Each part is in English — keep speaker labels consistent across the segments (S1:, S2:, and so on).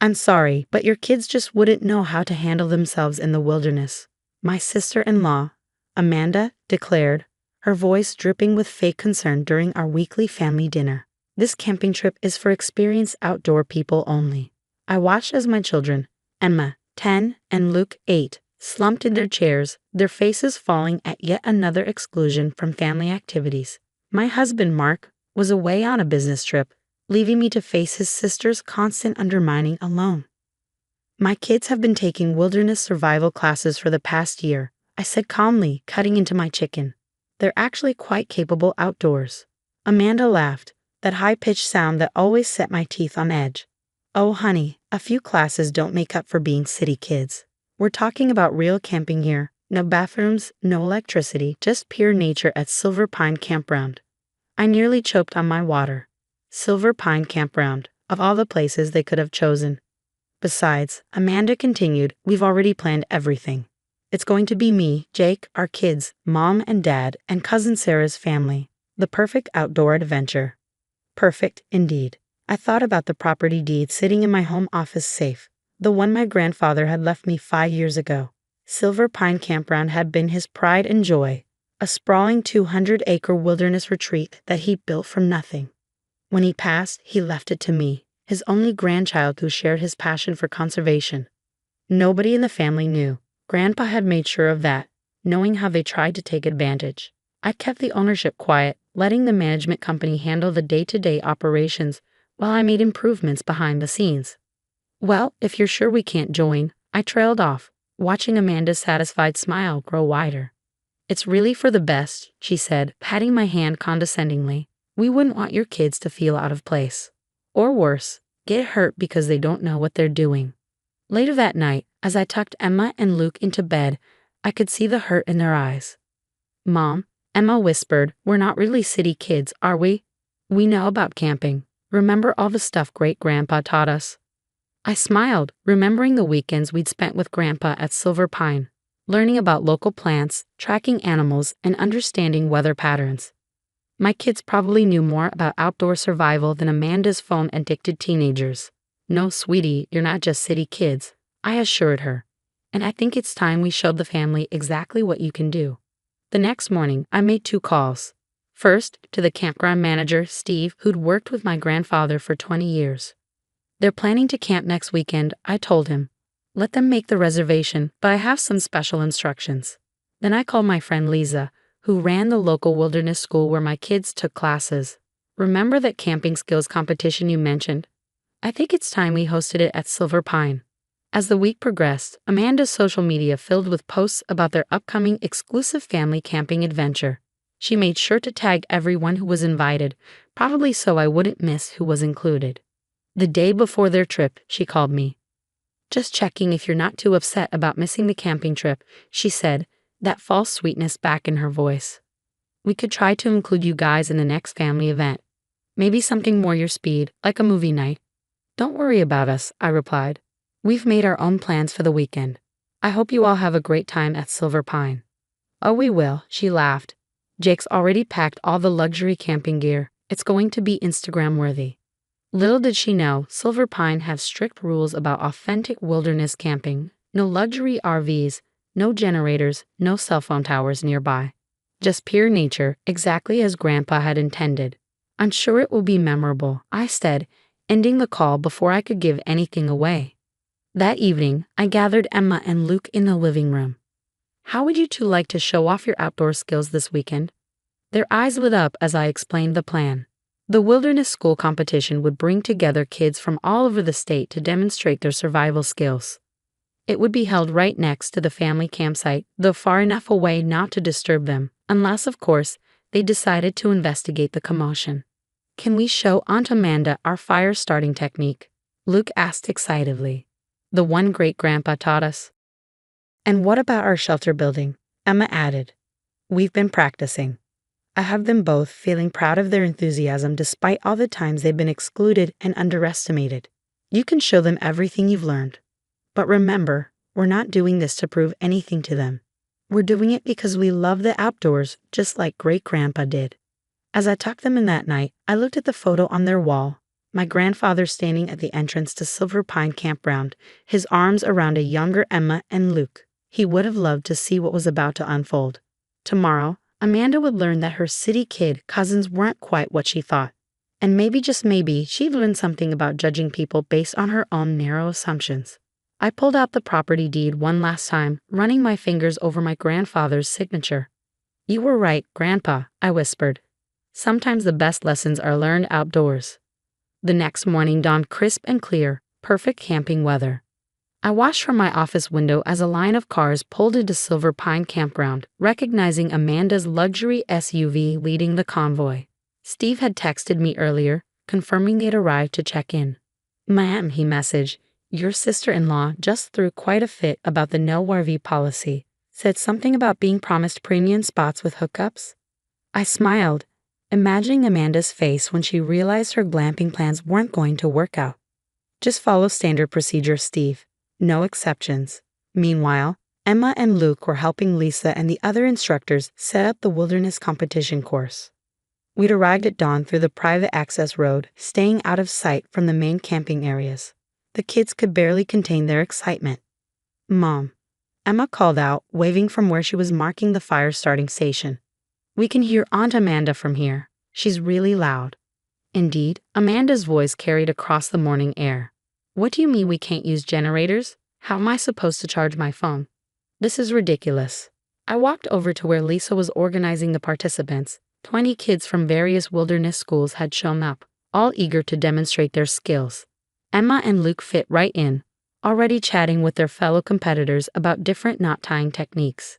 S1: I'm sorry, but your kids just wouldn't know how to handle themselves in the wilderness, my sister-in-law, Amanda, declared, her voice dripping with fake concern during our weekly family dinner. This camping trip is for experienced outdoor people only. I watched as my children, Emma, 10, and Luke, 8, slumped in their chairs, their faces falling at yet another exclusion from family activities. My husband, Mark, was away on a business trip, leaving me to face his sister's constant undermining alone. My kids have been taking wilderness survival classes for the past year, I said calmly, cutting into my chicken. They're actually quite capable outdoors. Amanda laughed, that high-pitched sound that always set my teeth on edge. Oh honey, a few classes don't make up for being city kids. We're talking about real camping here. No bathrooms, no electricity, just pure nature at Silver Pine Campground. I nearly choked on my water. Silver Pine Campground, of all the places they could have chosen. Besides, Amanda continued, we've already planned everything. It's going to be me, Jake, our kids, Mom and Dad, and Cousin Sarah's family. The perfect outdoor adventure. Perfect, indeed. I thought about the property deed sitting in my home office safe, the one my grandfather had left me 5 years ago. Silver Pine Campground had been his pride and joy, a sprawling 200-acre wilderness retreat that he built from nothing. When he passed, he left it to me, his only grandchild who shared his passion for conservation. Nobody in the family knew. Grandpa had made sure of that, knowing how they tried to take advantage. I kept the ownership quiet, letting the management company handle the day-to-day operations while I made improvements behind the scenes. Well, if you're sure we can't join, I trailed off, watching Amanda's satisfied smile grow wider. It's really for the best, she said, patting my hand condescendingly. We wouldn't want your kids to feel out of place. Or worse, get hurt because they don't know what they're doing. Later that night, as I tucked Emma and Luke into bed, I could see the hurt in their eyes. Mom, Emma whispered, we're not really city kids, are we? We know about camping. Remember all the stuff Great-Grandpa taught us? I smiled, remembering the weekends we'd spent with Grandpa at Silver Pine, learning about local plants, tracking animals, and understanding weather patterns. My kids probably knew more about outdoor survival than Amanda's phone-addicted teenagers. No, sweetie, you're not just city kids, I assured her. And I think it's time we showed the family exactly what you can do. The next morning, I made 2 calls. First, to the campground manager, Steve, who'd worked with my grandfather for 20 years. They're planning to camp next weekend, I told him. Let them make the reservation, but I have some special instructions. Then I called my friend Lisa, who ran the local wilderness school where my kids took classes. Remember that camping skills competition you mentioned? I think it's time we hosted it at Silver Pine. As the week progressed, Amanda's social media filled with posts about their upcoming exclusive family camping adventure. She made sure to tag everyone who was invited, probably so I wouldn't miss who was included. The day before their trip, she called me. Just checking if you're not too upset about missing the camping trip, she said, that false sweetness back in her voice. We could try to include you guys in the next family event. Maybe something more your speed, like a movie night. Don't worry about us, I replied. We've made our own plans for the weekend. I hope you all have a great time at Silver Pine. Oh, we will, she laughed. Jake's already packed all the luxury camping gear. It's going to be Instagram-worthy. Little did she know, Silver Pine has strict rules about authentic wilderness camping. No luxury RVs, no generators, no cell phone towers nearby. Just pure nature, exactly as Grandpa had intended. I'm sure it will be memorable, I said, ending the call before I could give anything away. That evening, I gathered Emma and Luke in the living room. How would you two like to show off your outdoor skills this weekend? Their eyes lit up as I explained the plan. The wilderness school competition would bring together kids from all over the state to demonstrate their survival skills. It would be held right next to the family campsite, though far enough away not to disturb them, unless, of course, they decided to investigate the commotion. Can we show Aunt Amanda our fire-starting technique? Luke asked excitedly. The one Great-Grandpa taught us. And what about our shelter building? Emma added. We've been practicing. I have them both feeling proud of their enthusiasm despite all the times they've been excluded and underestimated. You can show them everything you've learned. But remember, we're not doing this to prove anything to them. We're doing it because we love the outdoors just like Great-Grandpa did. As I tucked them in that night, I looked at the photo on their wall. my grandfather standing at the entrance to Silver Pine Campground, his arms around a younger Emma and Luke. He would have loved to see what was about to unfold. Tomorrow, Amanda would learn that her city kid cousins weren't quite what she thought. And maybe, just maybe, she'd learn something about judging people based on her own narrow assumptions. I pulled out the property deed one last time, running my fingers over my grandfather's signature. "You were right, Grandpa," I whispered. "Sometimes the best lessons are learned outdoors." The next morning dawned crisp and clear, perfect camping weather. I watched from my office window as a line of cars pulled into Silver Pine Campground, recognizing Amanda's luxury SUV leading the convoy. Steve had texted me earlier, confirming they'd arrived to check in. "Ma'am," he messaged, "your sister-in-law just threw quite a fit about the no RV policy. Said something about being promised premium spots with hookups." I smiled, imagining Amanda's face when she realized her glamping plans weren't going to work out. "Just follow standard procedure, Steve. No exceptions." Meanwhile, Emma and Luke were helping Lisa and the other instructors set up the wilderness competition course. We'd arrived at dawn through the private access road, staying out of sight from the main camping areas. The kids could barely contain their excitement. "Mom," Emma called out, waving from where she was marking the fire starting station. "We can hear Aunt Amanda from here. She's really loud." Indeed, Amanda's voice carried across the morning air. "What do you mean we can't use generators? How am I supposed to charge my phone? This is ridiculous." I walked over to where Lisa was organizing the participants. 20 kids from various wilderness schools had shown up, all eager to demonstrate their skills. Emma and Luke fit right in, already chatting with their fellow competitors about different knot-tying techniques.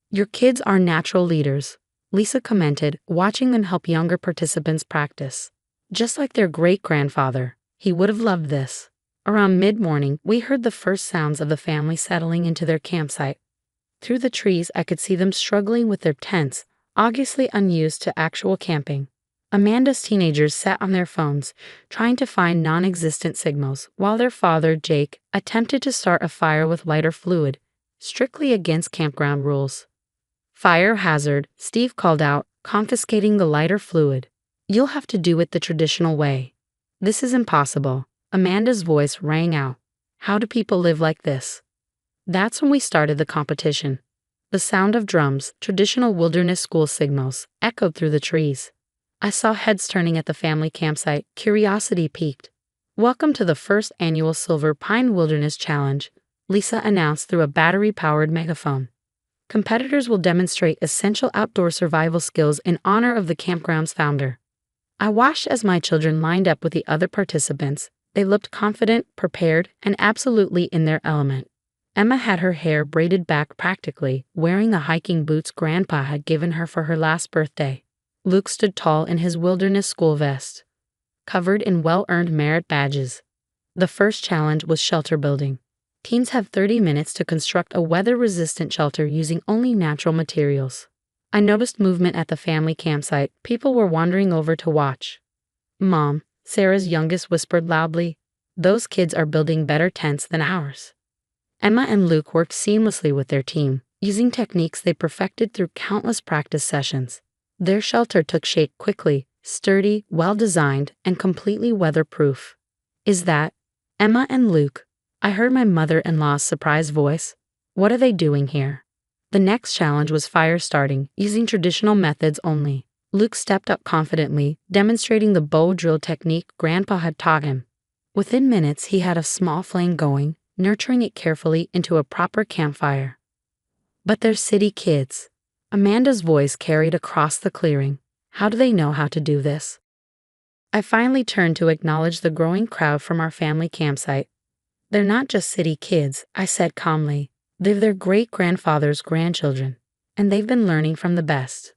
S1: "Your kids are natural leaders," Lisa commented, watching them help younger participants practice. "Just like their great-grandfather. He would have loved this." Around mid-morning, we heard the first sounds of the family settling into their campsite. Through the trees, I could see them struggling with their tents, obviously unused to actual camping. Amanda's teenagers sat on their phones, trying to find non-existent signals, while their father, Jake, attempted to start a fire with lighter fluid, strictly against campground rules. "Fire hazard," Steve called out, confiscating the lighter fluid. "You'll have to do it the traditional way." "This is impossible," Amanda's voice rang out. "How do people live like this?" That's when we started the competition. The sound of drums, traditional wilderness school signals, echoed through the trees. I saw heads turning at the family campsite, curiosity piqued. "Welcome to the first annual Silver Pine Wilderness Challenge," Lisa announced through a battery-powered megaphone. "Competitors will demonstrate essential outdoor survival skills in honor of the campground's founder." I watched as my children lined up with the other participants. They looked confident, prepared, and absolutely in their element. Emma had her hair braided back practically, wearing the hiking boots Grandpa had given her for her last birthday. Luke stood tall in his wilderness school vest, covered in well-earned merit badges. The first challenge was shelter building. Teams have 30 minutes to construct a weather-resistant shelter using only natural materials. I noticed movement at the family campsite. People were wandering over to watch. "Mom," Sarah's youngest whispered loudly, "those kids are building better tents than ours." Emma and Luke worked seamlessly with their team, using techniques they perfected through countless practice sessions. Their shelter took shape quickly, sturdy, well-designed, and completely weatherproof. "Is that Emma and Luke?" I heard my mother-in-law's surprised voice. "What are they doing here?" The next challenge was fire starting, using traditional methods only. Luke stepped up confidently, demonstrating the bow drill technique Grandpa had taught him. Within minutes, he had a small flame going, nurturing it carefully into a proper campfire. "But they're city kids." Amanda's voice carried across the clearing. "How do they know how to do this?" I finally turned to acknowledge the growing crowd from our family campsite. "They're not just city kids," I said calmly. "They're their great-grandfather's grandchildren, and they've been learning from the best."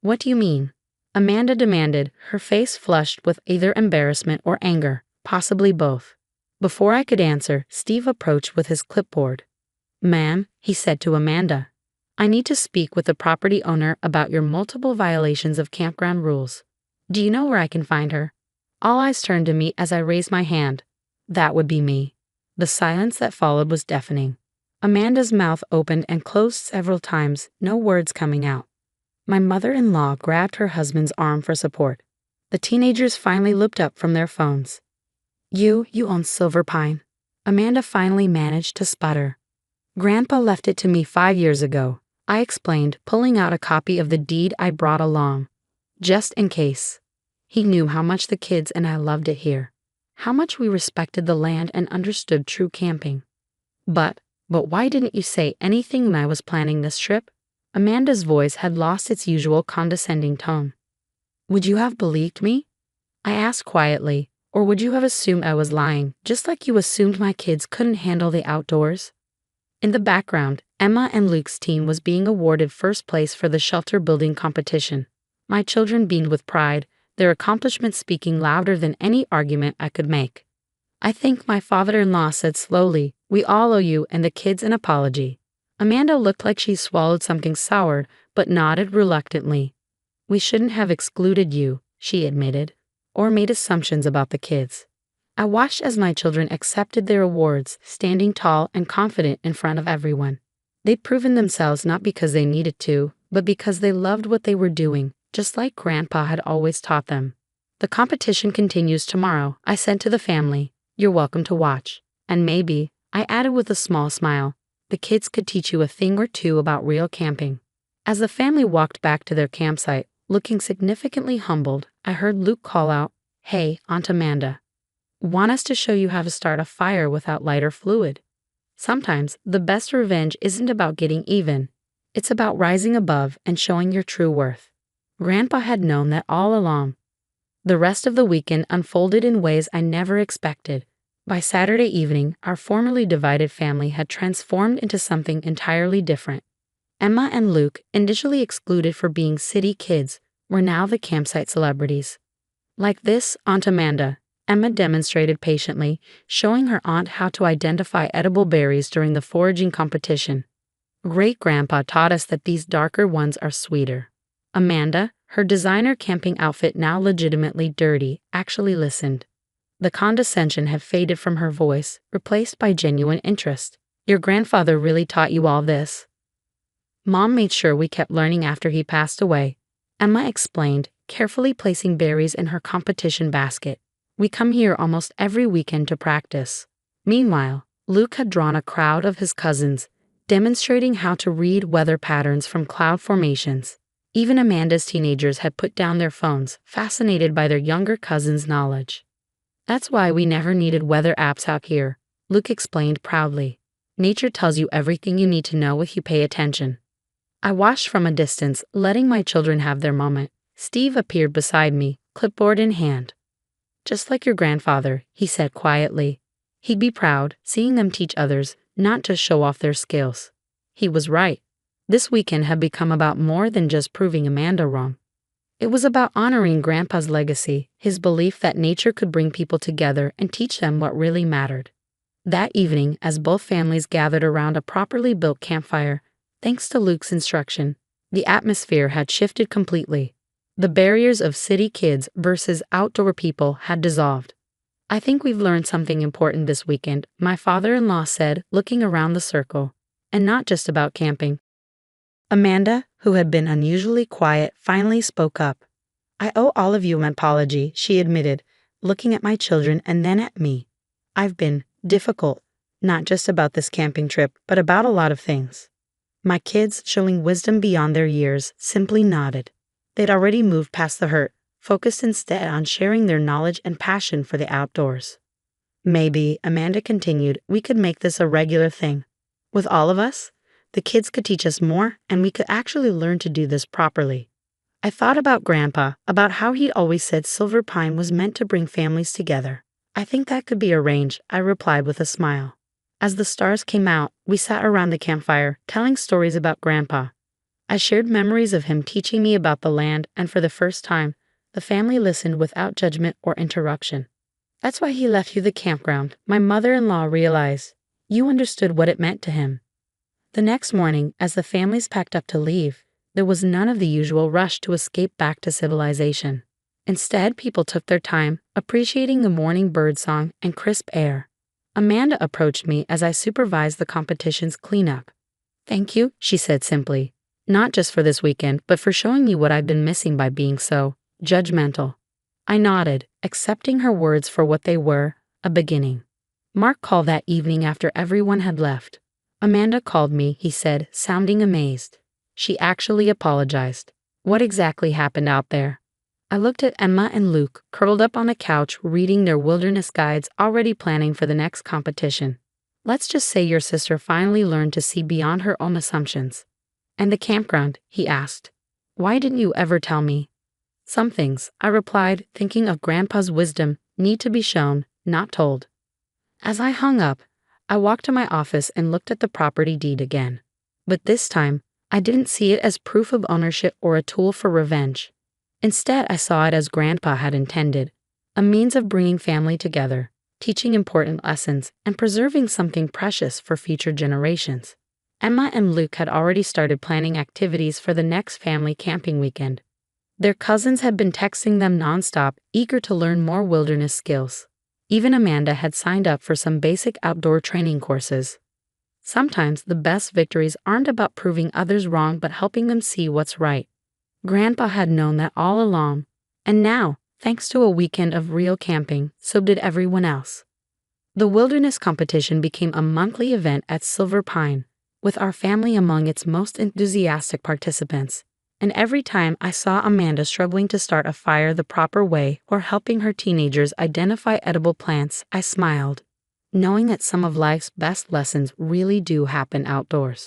S1: "What do you mean?" Amanda demanded, her face flushed with either embarrassment or anger, possibly both. Before I could answer, Steve approached with his clipboard. "Ma'am," he said to Amanda, "I need to speak with the property owner about your multiple violations of campground rules. Do you know where I can find her?" All eyes turned to me as I raised my hand. That would be me. The silence that followed was deafening. Amanda's mouth opened and closed several times, no words coming out. My mother-in-law grabbed her husband's arm for support. The teenagers finally looked up from their phones. You own Silver Pine. Amanda finally managed to sputter. Grandpa left it to me 5 years ago, I explained, pulling out a copy of the deed I brought along. Just in case. He knew how much the kids and I loved it here. How much we respected the land and understood true camping. But why didn't you say anything when I was planning this trip? Amanda's voice had lost its usual condescending tone. Would you have believed me? I asked quietly, or would you have assumed I was lying, just like you assumed my kids couldn't handle the outdoors? In the background, Emma and Luke's team was being awarded first place for the shelter building competition. My children beamed with pride, their accomplishments speaking louder than any argument I could make. I think my father-in-law said slowly, we all owe you and the kids an apology. Amanda looked like she swallowed something sour, but nodded reluctantly. We shouldn't have excluded you, she admitted, or made assumptions about the kids. I watched as my children accepted their awards, standing tall and confident in front of everyone. They'd proven themselves not because they needed to, but because they loved what they were doing, just like Grandpa had always taught them. The competition continues tomorrow, I said to the family. You're welcome to watch. And maybe, I added with a small smile, the kids could teach you a thing or two about real camping. As the family walked back to their campsite, looking significantly humbled, I heard Luke call out, Hey, Aunt Amanda. Want us to show you how to start a fire without lighter fluid? Sometimes, the best revenge isn't about getting even. It's about rising above and showing your true worth. Grandpa had known that all along. The rest of the weekend unfolded in ways I never expected. By Saturday evening, our formerly divided family had transformed into something entirely different. Emma and Luke, initially excluded for being city kids, were now the campsite celebrities. Like this, Aunt Amanda, Emma demonstrated patiently, showing her aunt how to identify edible berries during the foraging competition. Great-grandpa taught us that these darker ones are sweeter. Amanda, her designer camping outfit now legitimately dirty, actually listened. The condescension had faded from her voice, replaced by genuine interest. Your grandfather really taught you all this? Mom made sure we kept learning after he passed away, Emma explained, carefully placing berries in her competition basket. We come here almost every weekend to practice. Meanwhile, Luke had drawn a crowd of his cousins, demonstrating how to read weather patterns from cloud formations. Even Amanda's teenagers had put down their phones, fascinated by their younger cousin's knowledge. That's why we never needed weather apps out here, Luke explained proudly. Nature tells you everything you need to know if you pay attention. I watched from a distance, letting my children have their moment. Steve appeared beside me, clipboard in hand. Just like your grandfather, he said quietly. He'd be proud, seeing them teach others, not just show off their skills. He was right. This weekend had become about more than just proving Amanda wrong. It was about honoring Grandpa's legacy, his belief that nature could bring people together and teach them what really mattered. That evening, as both families gathered around a properly built campfire, thanks to Luke's instruction, the atmosphere had shifted completely. The barriers of city kids versus outdoor people had dissolved. I think we've learned something important this weekend, my father-in-law said, looking around the circle. And not just about camping. Amanda, who had been unusually quiet, finally spoke up. I owe all of you an apology, she admitted, looking at my children and then at me. I've been difficult, not just about this camping trip, but about a lot of things. My kids, showing wisdom beyond their years, simply nodded. They'd already moved past the hurt, focused instead on sharing their knowledge and passion for the outdoors. Maybe, Amanda continued, we could make this a regular thing. With all of us, the kids could teach us more, and we could actually learn to do this properly. I thought about Grandpa, about how he'd always said Silver Pine was meant to bring families together. I think that could be arranged, I replied with a smile. As the stars came out, we sat around the campfire, telling stories about Grandpa. I shared memories of him teaching me about the land, and for the first time, the family listened without judgment or interruption. That's why he left you the campground, my mother-in-law realized. You understood what it meant to him. The next morning, as the families packed up to leave, there was none of the usual rush to escape back to civilization. Instead, people took their time, appreciating the morning birdsong and crisp air. Amanda approached me as I supervised the competition's cleanup. Thank you, she said simply. Not just for this weekend, but for showing me what I've been missing by being so judgmental. I nodded, accepting her words for what they were, a beginning. Mark called that evening after everyone had left. Amanda called me, he said, sounding amazed. She actually apologized. What exactly happened out there? I looked at Emma and Luke, curled up on a couch reading their wilderness guides, already planning for the next competition. Let's just say your sister finally learned to see beyond her own assumptions. And the campground, he asked. Why didn't you ever tell me? Some things, I replied, thinking of Grandpa's wisdom, need to be shown, not told. As I hung up, I walked to my office and looked at the property deed again. But this time, I didn't see it as proof of ownership or a tool for revenge. Instead, I saw it as Grandpa had intended, a means of bringing family together, teaching important lessons, and preserving something precious for future generations. Emma and Luke had already started planning activities for the next family camping weekend. Their cousins had been texting them nonstop, eager to learn more wilderness skills. Even Amanda had signed up for some basic outdoor training courses. Sometimes the best victories aren't about proving others wrong but helping them see what's right. Grandpa had known that all along, and now, thanks to a weekend of real camping, so did everyone else. The wilderness competition became a monthly event at Silver Pine, with our family among its most enthusiastic participants. And every time I saw Amanda struggling to start a fire the proper way or helping her teenagers identify edible plants, I smiled, knowing that some of life's best lessons really do happen outdoors.